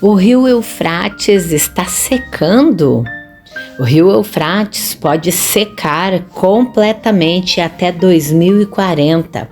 O rio Eufrates está secando? O rio Eufrates pode secar completamente até 2040.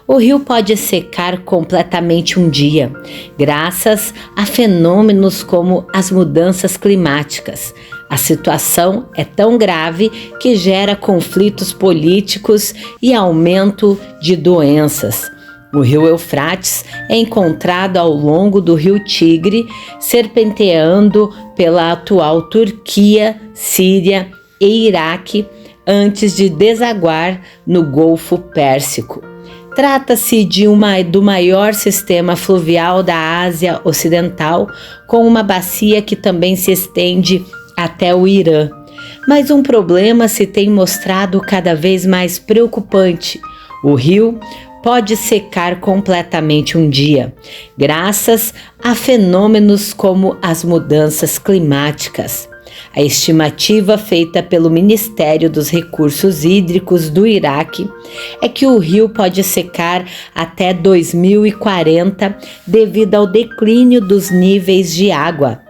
O rio pode secar completamente um dia, graças a fenômenos como as mudanças climáticas. A situação é tão grave que gera conflitos políticos e aumento de doenças. O rio Eufrates é encontrado ao longo do rio Tigre, serpenteando pela atual Turquia, Síria e Iraque, antes de desaguar no Golfo Pérsico. Trata-se do maior sistema fluvial da Ásia Ocidental, com uma bacia que também se estende até o Irã. Mas um problema se tem mostrado cada vez mais preocupante. O rio pode secar completamente um dia, graças a fenômenos como as mudanças climáticas. A estimativa feita pelo Ministério dos Recursos Hídricos do Iraque é que o rio pode secar até 2040 devido ao declínio dos níveis de água.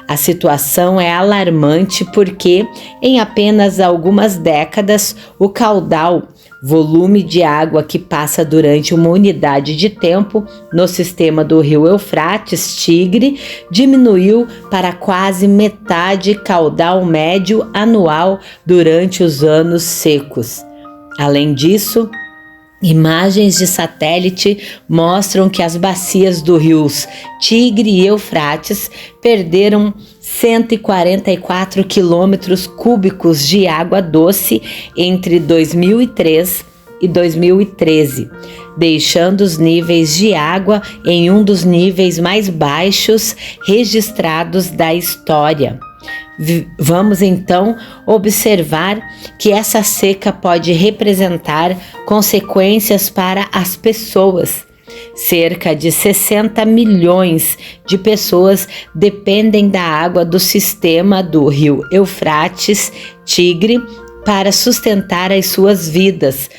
A situação é alarmante porque, em apenas algumas décadas, o caudal, volume de água que passa durante uma unidade de tempo no sistema do rio Eufrates-Tigre, diminuiu para quase metade caudal médio anual durante os anos secos. Além disso, imagens de satélite mostram que as bacias dos rios Tigre e Eufrates perderam 144 quilômetros cúbicos de água doce entre 2003 e 2013, deixando os níveis de água em um dos níveis mais baixos registrados da história. Vamos então observar que essa seca pode representar consequências para as pessoas. Cerca de 60 milhões de pessoas dependem da água do sistema do rio Eufrates-Tigre para sustentar as suas vidas,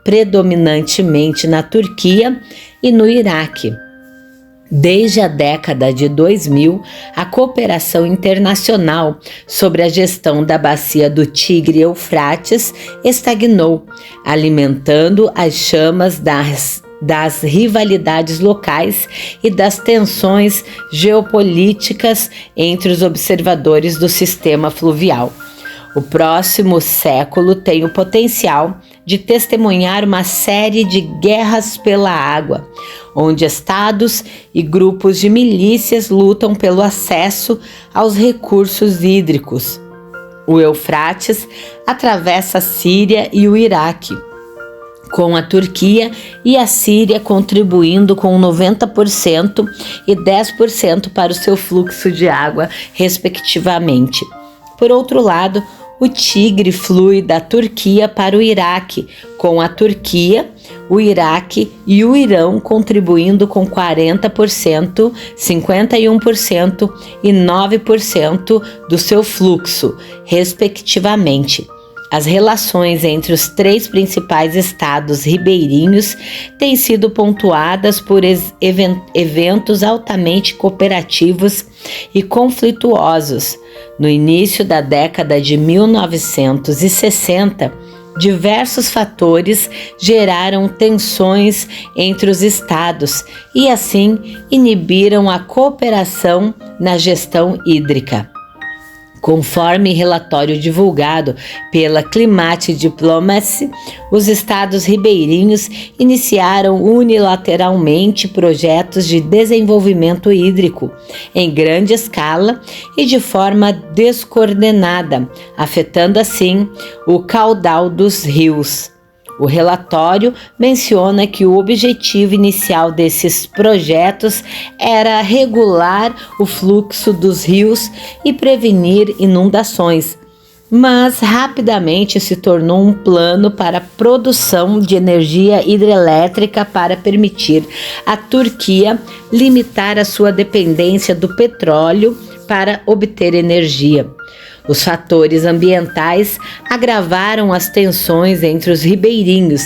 predominantemente na Turquia e no Iraque. Desde a década de 2000, a cooperação internacional sobre a gestão da bacia do Tigre-Eufrates estagnou, alimentando as chamas das rivalidades locais e das tensões geopolíticas entre os observadores do sistema fluvial. O próximo século tem o potencial de testemunhar uma série de guerras pela água, onde estados e grupos de milícias lutam pelo acesso aos recursos hídricos. O Eufrates atravessa a Síria e o Iraque, com a Turquia e a Síria contribuindo com 90% e 10% para o seu fluxo de água, respectivamente. Por outro lado, o Tigre flui da Turquia para o Iraque, com a Turquia, o Iraque e o Irão contribuindo com 40%, 51% e 9% do seu fluxo, respectivamente. As relações entre os três principais estados ribeirinhos têm sido pontuadas por eventos altamente cooperativos e conflituosos. No início da década de 1960, diversos fatores geraram tensões entre os estados e, assim, inibiram a cooperação na gestão hídrica. Conforme relatório divulgado pela Climate Diplomacy, os estados ribeirinhos iniciaram unilateralmente projetos de desenvolvimento hídrico em grande escala e de forma descoordenada, afetando assim o caudal dos rios. O relatório menciona que o objetivo inicial desses projetos era regular o fluxo dos rios e prevenir inundações, mas rapidamente se tornou um plano para a produção de energia hidrelétrica para permitir à Turquia limitar a sua dependência do petróleo para obter energia. Os fatores ambientais agravaram as tensões entre os ribeirinhos,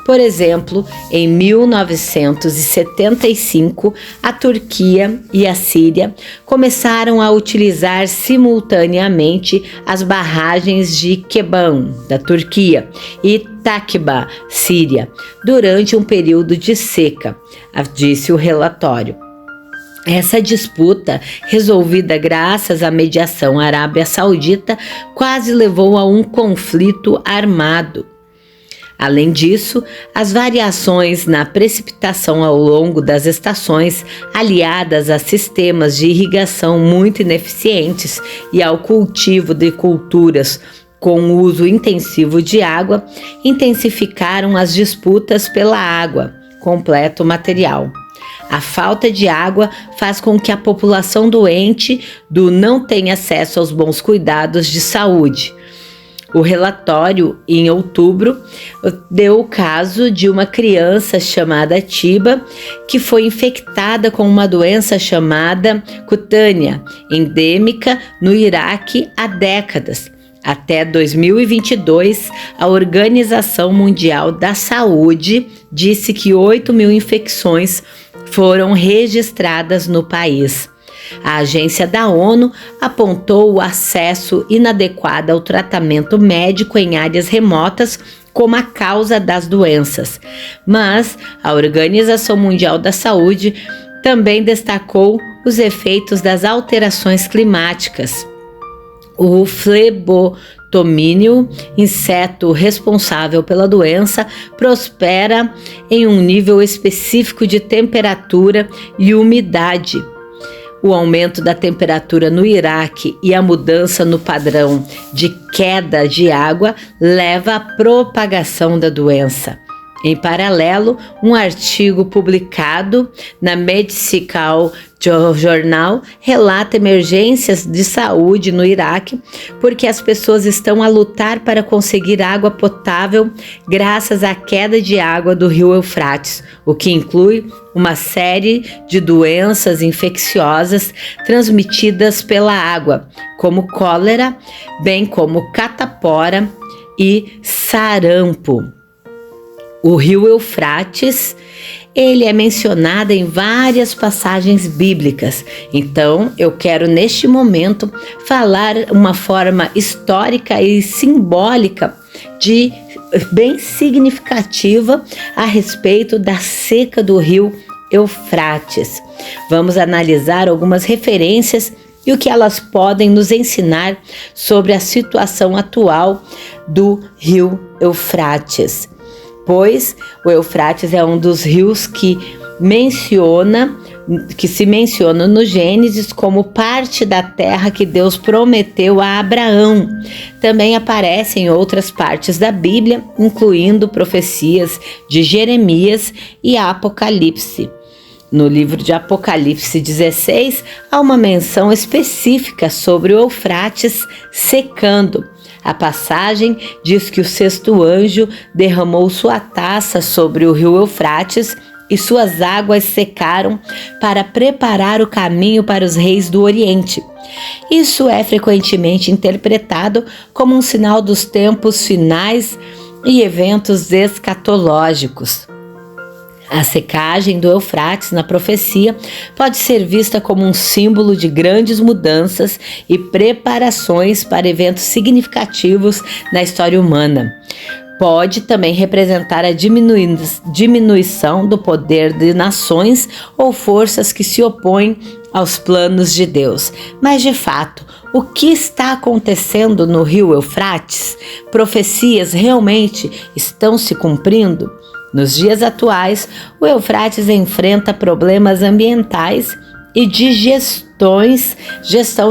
Por exemplo, em 1975, a Turquia e a Síria começaram a utilizar simultaneamente as barragens de Keban, da Turquia, e Takba, Síria, durante um período de seca, disse o relatório. Essa disputa, resolvida graças à mediação Arábia Saudita, quase levou a um conflito armado. Além disso, as variações na precipitação ao longo das estações, aliadas a sistemas de irrigação muito ineficientes e ao cultivo de culturas com uso intensivo de água, intensificaram as disputas pela água, completa o material. A falta de água faz com que a população doente não tenha acesso aos bons cuidados de saúde. O relatório, em outubro, deu o caso de uma criança chamada Tiba, que foi infectada com uma doença chamada cutânea, endêmica no Iraque há décadas. Até 2022, a Organização Mundial da Saúde disse que 8.000 infecções foram registradas no país. A agência da ONU apontou o acesso inadequado ao tratamento médico em áreas remotas como a causa das doenças, mas a Organização Mundial da Saúde também destacou os efeitos das alterações climáticas. O flebotomínio, inseto responsável pela doença, prospera em um nível específico de temperatura e umidade. O aumento da temperatura no Iraque e a mudança no padrão de queda de água leva à propagação da doença. Em paralelo, um artigo publicado na Medical Journal relata emergências de saúde no Iraque porque as pessoas estão a lutar para conseguir água potável graças à queda de água do rio Eufrates, o que inclui uma série de doenças infecciosas transmitidas pela água, como cólera, bem como catapora e sarampo. O rio Eufrates, ele é mencionado em várias passagens bíblicas. Então, eu quero neste momento falar uma forma histórica e simbólica bem significativa a respeito da seca do rio Eufrates. Vamos analisar algumas referências e o que elas podem nos ensinar sobre a situação atual do rio Eufrates. Pois o Eufrates é um dos rios que se menciona no Gênesis como parte da terra que Deus prometeu a Abraão. Também aparece em outras partes da Bíblia, incluindo profecias de Jeremias e Apocalipse. No livro de Apocalipse 16, há uma menção específica sobre o Eufrates secando. A passagem diz que o sexto anjo derramou sua taça sobre o rio Eufrates e suas águas secaram para preparar o caminho para os reis do Oriente. Isso é frequentemente interpretado como um sinal dos tempos finais e eventos escatológicos. A secagem do Eufrates na profecia pode ser vista como um símbolo de grandes mudanças e preparações para eventos significativos na história humana. Pode também representar a diminuição do poder de nações ou forças que se opõem aos planos de Deus. Mas, de fato, o que está acontecendo no rio Eufrates? Profecias realmente estão se cumprindo? Nos dias atuais, o Eufrates enfrenta problemas ambientais e de gestão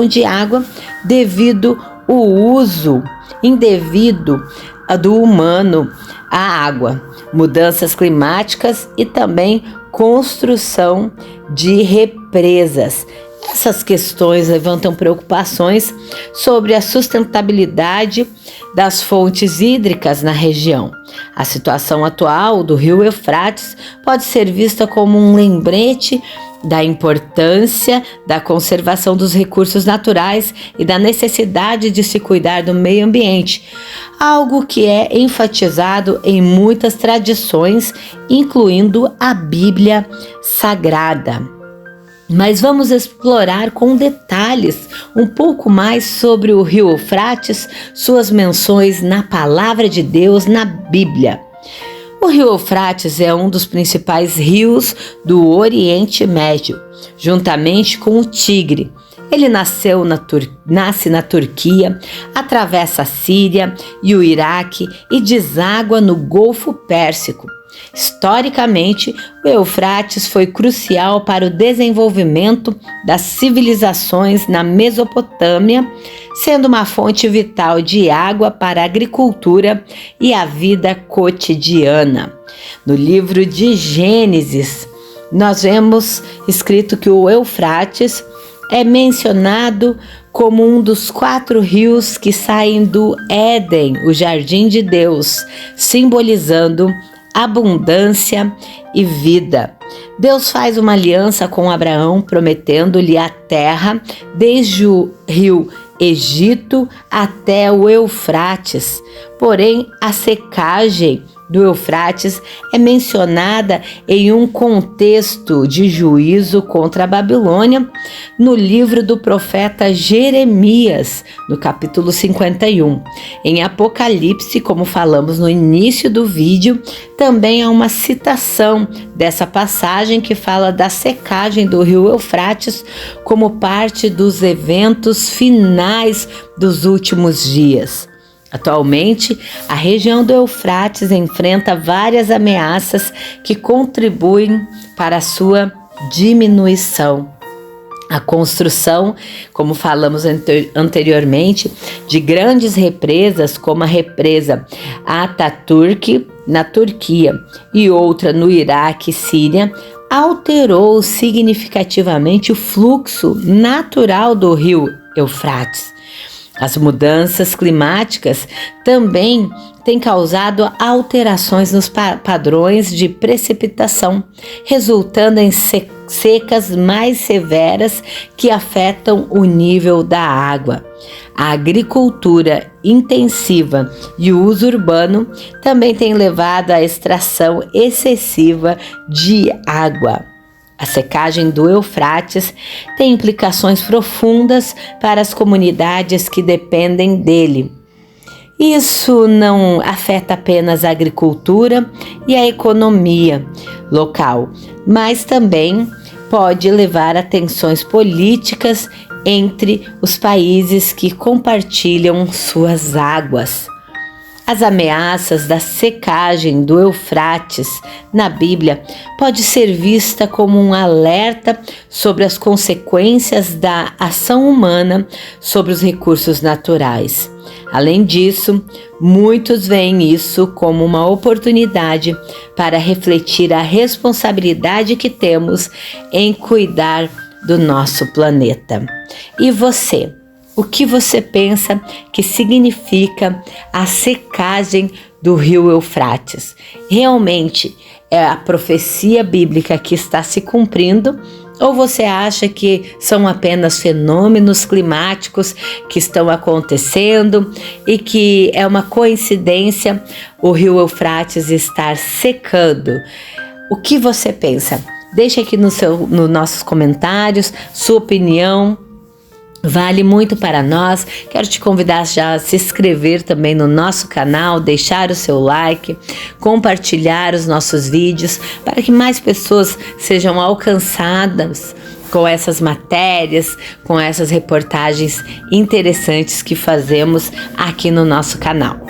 de água devido ao uso indevido do humano à água, mudanças climáticas e também construção de represas. Essas questões levantam preocupações sobre a sustentabilidade das fontes hídricas na região. A situação atual do rio Eufrates pode ser vista como um lembrete da importância da conservação dos recursos naturais e da necessidade de se cuidar do meio ambiente, algo que é enfatizado em muitas tradições, incluindo a Bíblia Sagrada. Mas vamos explorar com detalhes um pouco mais sobre o rio Eufrates, suas menções na Palavra de Deus, na Bíblia. O rio Eufrates é um dos principais rios do Oriente Médio, juntamente com o Tigre. Ele nasce na Turquia, atravessa a Síria e o Iraque e deságua no Golfo Pérsico. Historicamente, o Eufrates foi crucial para o desenvolvimento das civilizações na Mesopotâmia, sendo uma fonte vital de água para a agricultura e a vida cotidiana. No livro de Gênesis, nós vemos escrito que o Eufrates é mencionado como um dos 4 rios que saem do Éden, o jardim de Deus, simbolizando abundância e vida. Deus faz uma aliança com Abraão, prometendo-lhe a terra desde o rio Egito até o Eufrates. Porém, a secagem do Eufrates é mencionada em um contexto de juízo contra a Babilônia no livro do profeta Jeremias, no capítulo 51. Em Apocalipse, como falamos no início do vídeo, também há uma citação dessa passagem que fala da secagem do rio Eufrates como parte dos eventos finais dos últimos dias. Atualmente, a região do Eufrates enfrenta várias ameaças que contribuem para a sua diminuição. A construção, como falamos anteriormente, de grandes represas, como a represa Ataturk, na Turquia, e outra no Iraque e Síria, alterou significativamente o fluxo natural do rio Eufrates. As mudanças climáticas também têm causado alterações nos padrões de precipitação, resultando em secas mais severas que afetam o nível da água. A agricultura intensiva e o uso urbano também têm levado à extração excessiva de água. A secagem do Eufrates tem implicações profundas para as comunidades que dependem dele. Isso não afeta apenas a agricultura e a economia local, mas também pode levar a tensões políticas entre os países que compartilham suas águas. As ameaças da secagem do Eufrates na Bíblia pode ser vista como um alerta sobre as consequências da ação humana sobre os recursos naturais. Além disso, muitos veem isso como uma oportunidade para refletir a responsabilidade que temos em cuidar do nosso planeta. E você? O que você pensa que significa a secagem do rio Eufrates? Realmente é a profecia bíblica que está se cumprindo? Ou você acha que são apenas fenômenos climáticos que estão acontecendo e que é uma coincidência o rio Eufrates estar secando? O que você pensa? Deixe aqui nos nossos comentários sua opinião. Vale muito para nós. Quero te convidar já a se inscrever também no nosso canal, deixar o seu like, compartilhar os nossos vídeos para que mais pessoas sejam alcançadas com essas matérias, com essas reportagens interessantes que fazemos aqui no nosso canal.